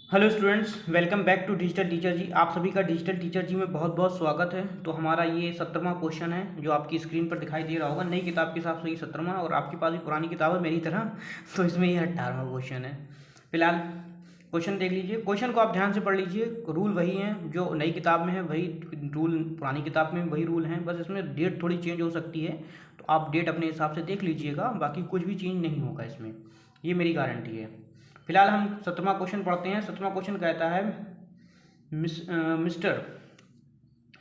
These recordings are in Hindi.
Hello students, welcome back to digital teacher ji. आप सभी का डिजिटल टीचर जी में बहुत बहुत स्वागत है। तो हमारा ये 17वां क्वेश्चन है जो आपकी स्क्रीन पर दिखाई दे रहा होगा। नई किताब के हिसाब से ये 17वां और आपके पास भी पुरानी किताब है मेरी तरह, तो इसमें ये 18वां क्वेश्चन है। फिलहाल क्वेश्चन देख लीजिए। क्वेश्चन को आप ध्यान से पढ़ लीजिए। रूल वही हैं जो नई किताब में है, वही रूल पुरानी किताब में वही रूल हैं, बस इसमें डेट थोड़ी चेंज हो सकती है। तो आप डेट अपने हिसाब से देख लीजिएगा, बाकी कुछ भी चेंज नहीं होगा इसमें, ये मेरी गारंटी है। फिलहाल हम 17वां क्वेश्चन पढ़ते हैं। 17वां क्वेश्चन कहता है मिस्टर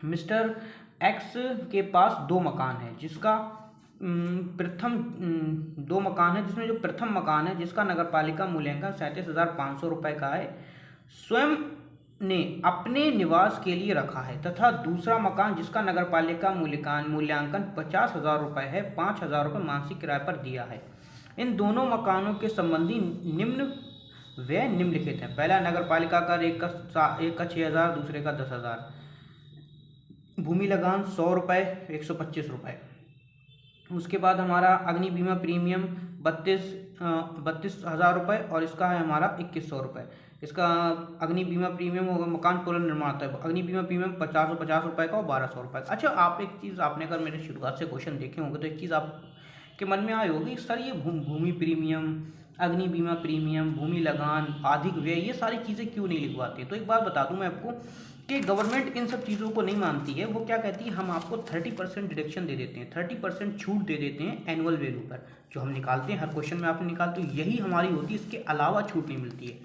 मिस्टर एक्स के पास दो मकान है जिसका प्रथम दो मकान है जिसमें जो प्रथम मकान है जिसका नगरपालिका मूल्यांकन 37,500 रुपये का है, स्वयं ने अपने निवास के लिए रखा है, तथा दूसरा मकान जिसका नगरपालिका मूल्यांकन 50,000 रुपये है, 5,000 रुपये मासिक किराए पर दिया है। इन दोनों मकानों के संबंधी निम्न व्यय निम्नलिखित हैं। पहला नगरपालिका कर एक का 6,000, दूसरे का 10,000। भूमि लगान 100 रुपये, 125 रुपये। उसके बाद हमारा अग्नि बीमा प्रीमियम 32,000 रुपये और इसका है हमारा 2,100 रुपये। इसका अग्नि बीमा प्रीमियम होगा मकान पुनर्निर्माण है, अग्नि बीमा प्रीमियम 50 रुपये का और 1,200 रुपये का। अच्छा, आप एक चीज़ आपने अगर मेरे शुरुआत से क्वेश्चन देखे होंगे तो एक चीज़ आपके मन में आई होगी, सर ये भूमि प्रीमियम, अग्नि बीमा प्रीमियम, भूमि लगान, अधिक व्यय, ये सारी चीज़ें क्यों नहीं लिखवाती? तो एक बात बता दूं मैं आपको कि गवर्नमेंट इन सब चीज़ों को नहीं मानती है। वो क्या कहती है, हम आपको 30% डिडक्शन दे देते हैं, 30% छूट दे देते हैं एनुअल वैल्यू पर, जो हम निकालते हैं हर क्वेश्चन में आपने निकालते हो, यही हमारी होती है। इसके अलावा छूट नहीं मिलती है।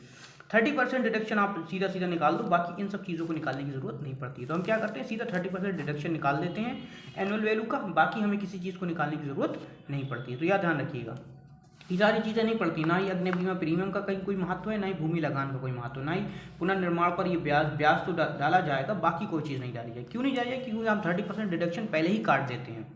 30% डिडक्शन आप सीधा सीधा निकाल दो, बाकी इन सब चीज़ों को निकालने की ज़रूरत नहीं पड़ती है। तो हम क्या करते हैं, सीधा 30% डिडक्शन निकाल देते हैं एनुअल वैल्यू का, बाकी हमें किसी चीज़ को निकालने की ज़रूरत नहीं पड़ती है। तो यह ध्यान रखिएगा, ये सारी चीज़ें नहीं पड़ती। ना ही अग्नि बीमा प्रीमियम का कहीं कोई महत्व है, ना ही भूमि लगान का कोई महत्व है, ना ही पुनर्निर्माण पर ये ब्याज तो डाला जाएगा, बाकी कोई चीज़ नहीं डाली जाएगी। क्यों नहीं जाएगी? क्योंकि हम 30% डिडक्शन पहले ही काट देते हैं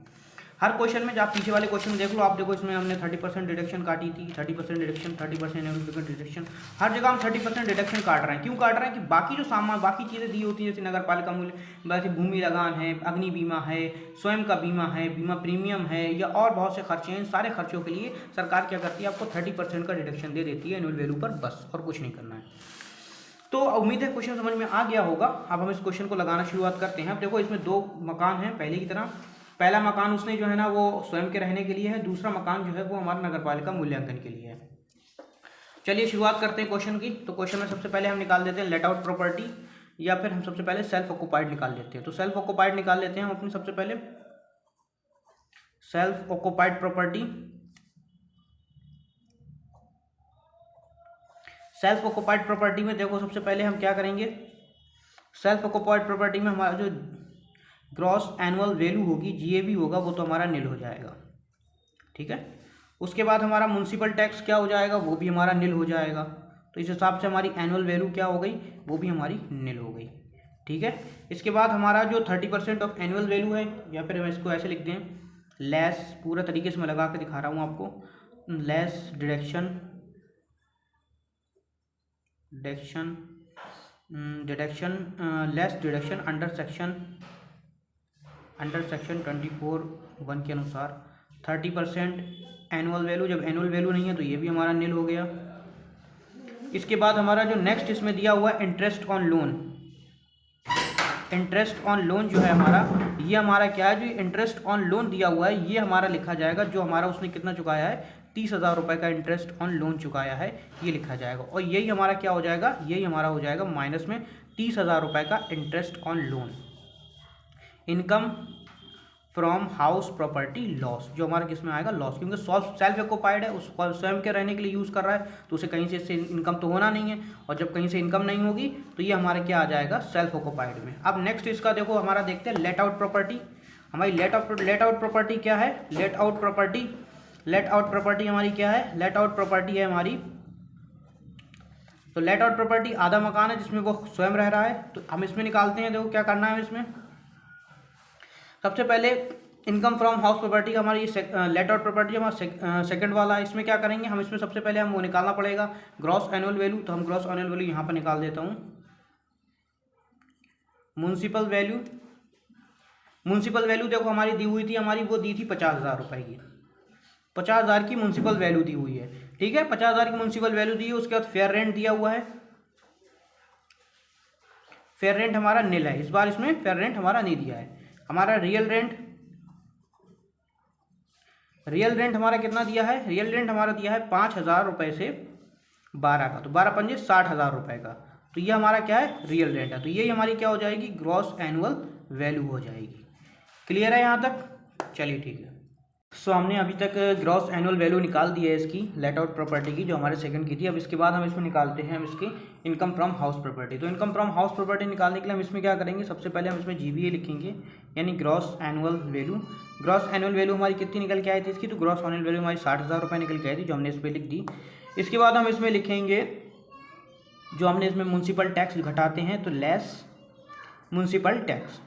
हर क्वेश्चन में। जब आप पीछे वाले क्वेश्चन में देख लो, आप देखो इसमें हमने 30% डिडक्शन काटी थी, 30% डिडक्शन, 30% डिडक्शन, हर जगह हम 30% डिडक्शन काट रहे हैं। क्यों काट रहे हैं? कि बाकी जो सामान, बाकी चीज़ें दी होती हैं, जैसे नगरपालिका मूल्य, वैसे भूमि लगान है, अग्नि बीमा है, स्वयं का बीमा है, बीमा प्रीमियम है, या और बहुत से खर्चे हैं। सारे खर्चों के लिए सरकार क्या करती है, आपको 30% का डिडक्शन दे देती है एनुअल वैल्यू पर, बस, और कुछ नहीं करना है। तो उम्मीद है क्वेश्चन समझ में आ गया होगा। अब हम इस क्वेश्चन को लगाना शुरुआत करते हैं। अब देखो इसमें दो मकान हैं पहले की तरह। पहला मकान उसने जो है ना वो स्वयं के रहने के लिए है, दूसरा मकान जो है वो हमारा नगरपालिका मूल्यांकन के लिए है। चलिए शुरुआत करते हैं क्वेश्चन की। तो क्वेश्चन में सबसे पहले हम निकाल देते हैं लेट आउट प्रॉपर्टी, या फिर हम सबसे पहले सेल्फ ऑक्युपाइड निकाल लेते हैं। तो सेल्फ ऑक्युपाइड निकाल लेते हैं हम अपनी सबसे पहले। Self occupied property, self occupied property में देखो सबसे पहले हम क्या करेंगे, सेल्फ ऑक्युपाइड प्रॉपर्टी में हमारा जो ग्रॉस एनुअल वैल्यू होगी, जीएवी होगा, वो तो हमारा नील हो जाएगा। ठीक है। उसके बाद हमारा म्युनिसिपल टैक्स क्या हो जाएगा, वो भी हमारा नील हो जाएगा। तो इस हिसाब से हमारी एनुअल वैल्यू क्या हो गई, वो भी हमारी नील हो गई। ठीक है। इसके बाद हमारा जो 30% ऑफ एनुअल वैल्यू है, या फिर हम इसको ऐसे लिख दें, लेस, पूरा तरीके से मैं लगा के दिखा रहा हूँ आपको, less deduction less deduction under section 24(1) के अनुसार 30% एनुअल वैल्यू। जब एनुअल वैल्यू नहीं है तो ये भी हमारा नील हो गया। इसके बाद हमारा जो नेक्स्ट इसमें दिया हुआ है interest on loan, interest on loan जो है हमारा, ये हमारा क्या है, जो इंटरेस्ट ऑन लोन दिया हुआ है ये हमारा लिखा जाएगा, जो हमारा उसने कितना चुकाया है, 30,000 रुपये का इंटरेस्ट ऑन लोन चुकाया है, ये लिखा जाएगा। और यही हमारा क्या हो जाएगा, यही हमारा हो जाएगा माइनस में 30,000 रुपये का interest on loan. Income from house property loss, जो हमारा किस में आएगा, लॉस, क्योंकि सेल्फ ऑक्युपाइड है, उसको स्वयं के रहने के लिए यूज़ कर रहा है, तो उसे कहीं से इनकम तो होना नहीं है, और जब कहीं से इनकम नहीं होगी तो ये हमारे क्या आ जाएगा, सेल्फ ऑक्युपाइड में। अब नेक्स्ट इसका देखो हमारा देखते हैं लेट आउट प्रॉपर्टी। हमारी लेट आउट प्रॉपर्टी क्या है, लेट आउट प्रॉपर्टी हमारी क्या है, लेट आउट प्रॉपर्टी है हमारी, तो लेट आउट प्रॉपर्टी आधा मकान है जिसमें वो स्वयं रह रहा है। तो हम इसमें निकालते हैं, देखो क्या करना है इसमें। सबसे पहले इनकम फ्रॉम हाउस प्रॉपर्टी का हमारी लेट आउट प्रॉपर्टी हमारा सेकंड वाला है। इसमें क्या करेंगे हम, इसमें सबसे पहले हम वो निकालना पड़ेगा ग्रॉस एनुअल वैल्यू। तो हम ग्रॉस एनुअल वैल्यू यहाँ पर निकाल देता हूँ। म्युनिसिपल वैल्यू देखो हमारी दी हुई थी, हमारी वो दी थी 50,000 रुपये की, 50,000 की म्युनिसिपल वैल्यू दी हुई है। ठीक है, 50,000 की म्युनिसिपल वैल्यू दी है। उसके बाद फेयर रेंट दिया हुआ है, फेयर रेंट हमारा नील है, इस बार इसमें फेयर रेंट हमारा नहीं दिया है। हमारा रियल रेंट हमारा कितना दिया है, रियल रेंट हमारा दिया है 5,000 रुपये से 12 का, तो 12 पंजे 60,000 रुपये का। तो ये हमारा क्या है, रियल रेंट है। तो ये हमारी क्या हो जाएगी, ग्रॉस एनुअल वैल्यू हो जाएगी। क्लियर है यहाँ तक? चलिए ठीक है। सो हमने अभी तक ग्रॉस एनुअल वैल्यू निकाल दी है इसकी लेट आउट प्रॉपर्टी की, जो हमारे सेकंड की थी। अब इसके बाद हम इसमें निकालते हैं हम इसकी इनकम फ्रॉम हाउस प्रॉपर्टी। तो इनकम फ्रॉम हाउस प्रॉपर्टी निकालने के लिए हम इसमें क्या करेंगे, सबसे पहले हम इसमें GVA लिखेंगे, यानी gross annual value. Gross annual value हमारी कितनी निकल के आई थी इसकी, तो ग्रॉस एनुअल वैल्यू हमारी 60,000 रुपये निकल के आई थी, जो हमने इस पर लिख दी। इसके बाद हम इसमें लिखेंगे जो हमने इसमें म्यूनसिपल टैक्स घटाते हैं, तो less municipal tax.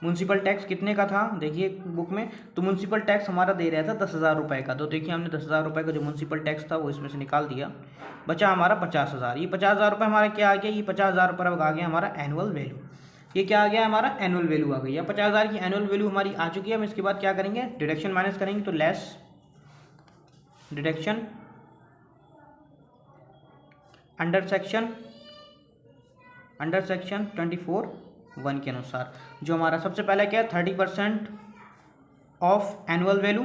Municipal tax कितने का था देखिए बुक में, तो म्यूनसिपल टैक्स हमारा दे रहा था 10,000 रुपये का। तो देखिए हमने 10,000 रुपये का जो म्यूनसिपल टैक्स था वो इसमें से निकाल दिया, बचा हमारा 50,000। ये 50,000 रुपये हमारा क्या आ गया, ये 50,000 रुपये आ गया हमारा एनुअल वैल्यू। ये क्या आ गया, हमारा एनुअल वैल्यू आ गई है। 50,000 की एनुअल वैल्यू हमारी आ चुकी है। हम इसके बाद क्या करेंगे, डिडक्शन माइनस करेंगे, तो लेस डिडक्शन अंडर सेक्शन 24(1) के अनुसार, जो हमारा सबसे पहले क्या है 30% ऑफ एनुअल वैल्यू।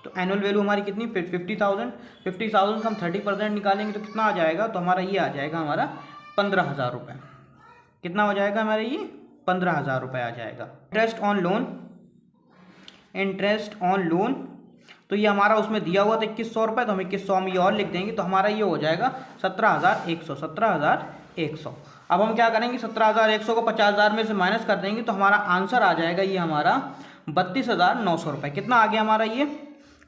तो एनुअल वैल्यू हमारी कितनी 50,000 का हम 30% निकालेंगे तो कितना आ जाएगा, तो हमारा ये आ जाएगा हमारा 15,000 रुपये। कितना हो जाएगा हमारा ये 15,000 रुपये आ जाएगा। इंटरेस्ट ऑन लोन, तो ये हमारा उसमें दिया हुआ था 2100 रुपये, तो हम 2100 में ये और लिख देंगे, तो हमारा ये हो जाएगा 17,100। अब हम क्या करेंगे, 17,100 को 50,000 में से माइनस कर देंगे, तो हमारा आंसर आ जाएगा ये हमारा 32,900 रुपये। कितना आ गया हमारा ये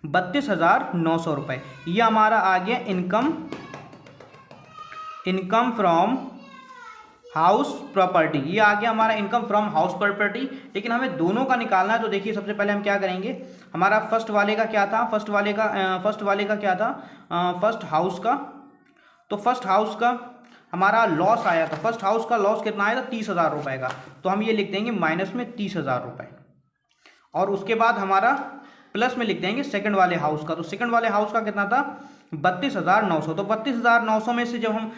32,900 रुपये। ये हमारा आ गया इनकम फ्रॉम हाउस प्रॉपर्टी। ये आ गया हमारा इनकम फ्रॉम हाउस प्रॉपर्टी। लेकिन हमें दोनों का निकालना है, तो देखिए सबसे पहले हम क्या करेंगे, हमारा फर्स्ट वाले का क्या था, फर्स्ट वाले का फर्स्ट हाउस का, तो फर्स्ट हाउस का हमारा लॉस आया था। फर्स्ट हाउस का लॉस कितना आया था 30,000 रुपये का, तो हम ये लिख देंगे माइनस में 30,000 रुपये। और उसके बाद हमारा प्लस में लिख देंगे सेकंड वाले हाउस का, तो सेकंड वाले हाउस का कितना था 32,900। तो 32,900 में से जब हम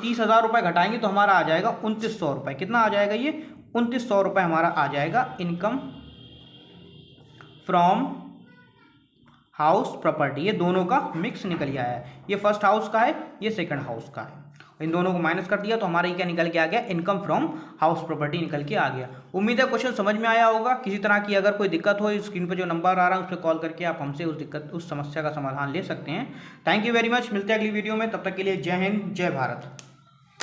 30,000 रुपये घटाएंगे तो हमारा आ जाएगा 2,900 रुपये। कितना आ जाएगा ये 2,900 रुपये हमारा आ जाएगा इनकम फ्रॉम हाउस प्रॉपर्टी। ये दोनों का मिक्स निकल आया है, ये फर्स्ट हाउस का है, ये सेकंड हाउस का है। इन दोनों को माइनस कर दिया तो हमारा ये क्या निकल के आ गया, इनकम फ्रॉम हाउस प्रॉपर्टी निकल के आ गया। उम्मीद है क्वेश्चन समझ में आया होगा। किसी तरह की अगर कोई दिक्कत हो, स्क्रीन पर जो नंबर आ रहा है उस पर कॉल करके आप हमसे उस समस्या का समाधान ले सकते हैं। Thank you very much. मिलते हैं अगली वीडियो में, तब तक के लिए जय हिंद जय भारत।